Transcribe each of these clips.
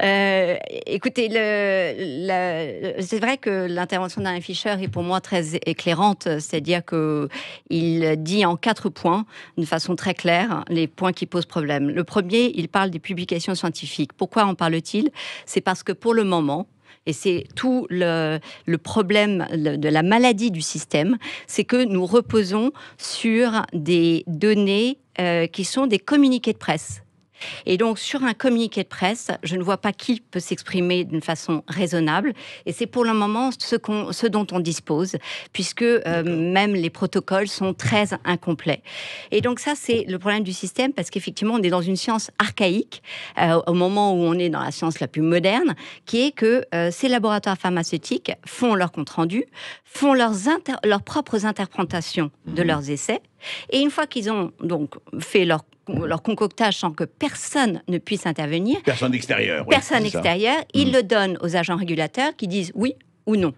Écoutez, c'est vrai que l'intervention d'Alain Fischer est pour moi très éclairante, c'est-à-dire qu'il dit en 4 points, de façon très claire, les points qui posent problème. Le premier, il parle des publications scientifiques. Pourquoi en parle-t-il? C'est parce que pour le moment, et c'est tout le problème de la maladie du système, c'est que nous reposons sur des données qui sont des communiqués de presse. Et donc, sur un communiqué de presse, je ne vois pas qui peut s'exprimer d'une façon raisonnable. Et c'est pour le moment ce dont on dispose, puisque même les protocoles sont très incomplets. Et donc ça, c'est le problème du système, parce qu'effectivement, on est dans une science archaïque, au moment où on est dans la science la plus moderne, qui est que ces laboratoires pharmaceutiques font leur compte-rendu, font leurs propres interprétations de leurs essais. Et une fois qu'ils ont donc fait leur concoctage sans que personne ne puisse intervenir. Personne extérieure. Personne extérieure. Ils le donnent aux agents régulateurs qui disent oui ou non.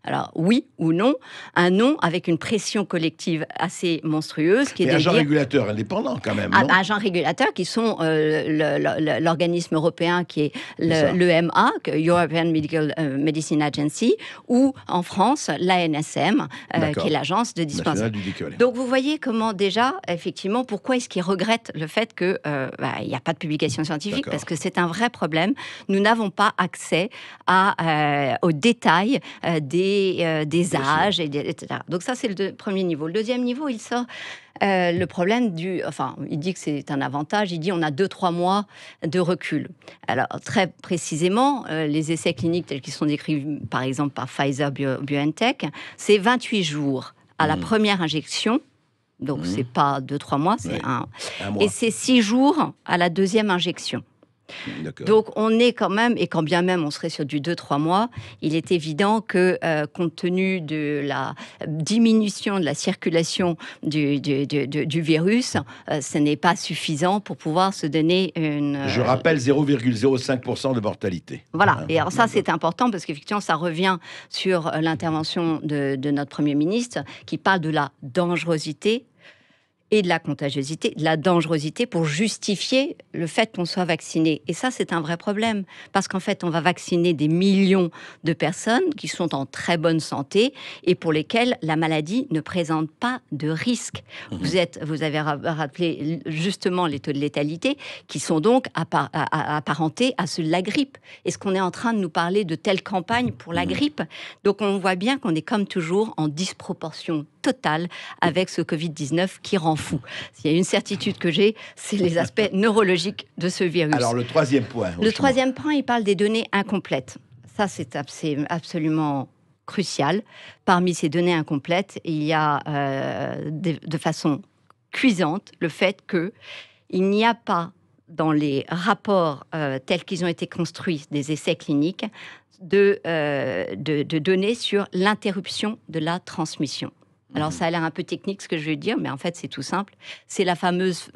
Alors, oui ou non, un non avec une pression collective assez monstrueuse. Qui est agents régulateurs indépendants, quand même, non? Agents régulateurs qui sont l'organisme européen qui est l'EMA, European Medicine Agency, ou en France, l'ANSM, qui est l'agence de dispensation. Donc, vous voyez comment déjà, effectivement, pourquoi est-ce qu'ils regrettent le fait qu'il n'y a pas de publication scientifique, parce que c'est un vrai problème. Nous n'avons pas accès aux détails des âges, etc. Donc ça, c'est le premier niveau. Le deuxième niveau, il sort le problème il dit que c'est un avantage, il dit on a 2-3 mois de recul. Alors, très précisément, les essais cliniques tels qu'ils sont décrits, par exemple, par Pfizer-BioNTech, c'est 28 jours à la première injection. Donc, c'est pas 2-3 mois, c'est un mois. Et c'est 6 jours à la deuxième injection. Donc on est quand même, et quand bien même on serait sur du 2-3 mois, il est évident que compte tenu de la diminution de la circulation du virus, ce n'est pas suffisant pour pouvoir se donner une... Je rappelle 0,05% de mortalité. Voilà, et alors ça c'est important parce qu'effectivement ça revient sur l'intervention de notre Premier ministre qui parle de la dangerosité et de la contagiosité, de la dangerosité pour justifier le fait qu'on soit vacciné. Et ça, c'est un vrai problème, parce qu'en fait, on va vacciner des millions de personnes qui sont en très bonne santé et pour lesquelles la maladie ne présente pas de risque. Vous avez rappelé justement les taux de létalité qui sont donc apparentés à ceux de la grippe. Est-ce qu'on est en train de nous parler de telle campagne pour la grippe? Donc, on voit bien qu'on est comme toujours en disproportion totale avec ce Covid-19 qui rend fou. S'il y a une certitude que j'ai, c'est les aspects neurologiques de ce virus. Alors, le troisième point. Le troisième point, il parle des données incomplètes. Ça, c'est absolument crucial. Parmi ces données incomplètes, il y a de façon cuisante le fait qu'il n'y a pas dans les rapports tels qu'ils ont été construits des essais cliniques de données sur l'interruption de la transmission. Alors, ça a l'air un peu technique ce que je veux dire, mais en fait, c'est tout simple. C'est la fameuse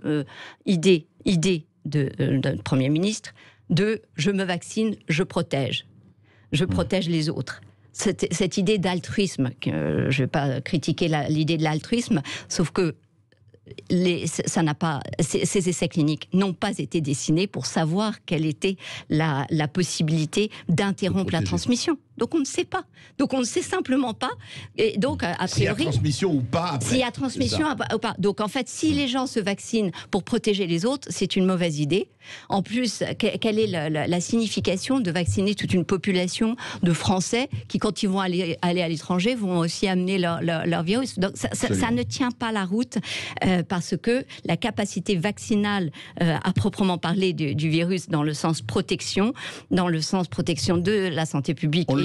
idée de Premier ministre de « je me vaccine, je protège. Je protège les autres ». Cette idée d'altruisme, je ne vais pas critiquer l'idée de l'altruisme, sauf que ces essais cliniques n'ont pas été dessinés pour savoir quelle était la possibilité d'interrompre la transmission. Donc on ne sait pas. Donc on ne sait simplement pas. Et donc a priori, s'il y a transmission ou pas après. S'il y a transmission ou pas. Donc en fait, si les gens se vaccinent pour protéger les autres, c'est une mauvaise idée. En plus, quelle est la signification de vacciner toute une population de Français qui, quand ils vont aller à l'étranger, vont aussi amener leur virus. Donc ça ne tient pas la route parce que la capacité vaccinale à proprement parler du virus dans le sens protection, de la santé publique. On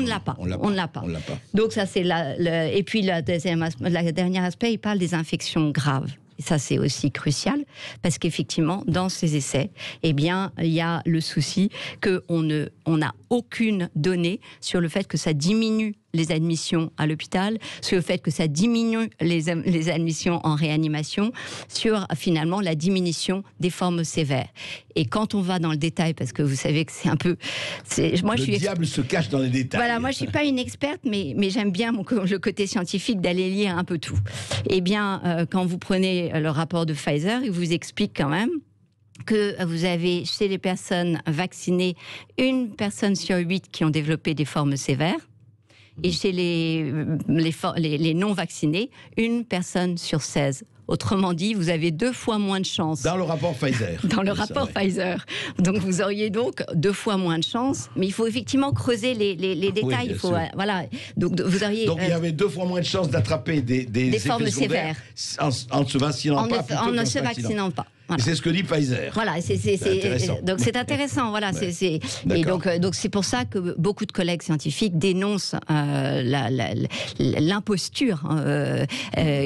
ne l'a pas. On ne l'a pas. Donc ça c'est et puis la dernière aspect, il parle des infections graves. Et ça, c'est aussi crucial, parce qu'effectivement, dans ces essais, eh bien, il y a le souci qu'on n'a aucune donnée sur le fait que ça diminue les admissions à l'hôpital, sur le fait que ça diminue les admissions en réanimation, sur finalement la diminution des formes sévères. Et quand on va dans le détail, parce que vous savez que c'est un peu... Le diable se cache dans les détails. Voilà, moi je ne suis pas une experte, mais j'aime bien le côté scientifique d'aller lire un peu tout. Eh bien, quand vous prenez le rapport de Pfizer, il vous explique quand même que vous avez chez les personnes vaccinées 1 personne sur 8 qui ont développé des formes sévères. Et chez les non-vaccinés, 1 personne sur 16. Autrement dit, vous avez 2 fois moins de chances. Dans le rapport Pfizer. Dans le rapport Pfizer. Donc vous auriez donc 2 fois moins de chances. Mais il faut effectivement creuser les détails. Oui, il faut, voilà. Donc vous auriez. Donc il y avait 2 fois moins de chances d'attraper des formes sévères en ne se vaccinant pas. En ne se vaccinant pas. Voilà. C'est ce que dit Pfizer. Voilà, donc c'est intéressant. Voilà, ouais. Et donc c'est pour ça que beaucoup de collègues scientifiques dénoncent l'imposture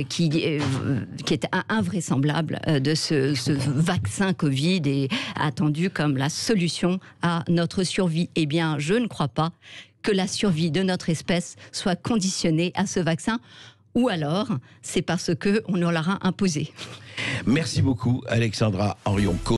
qui est invraisemblable de ce vaccin Covid et attendu comme la solution à notre survie. Eh bien, je ne crois pas que la survie de notre espèce soit conditionnée à ce vaccin. Ou alors, c'est parce qu'on nous l'aura imposé. Merci beaucoup, Alexandra Henrion.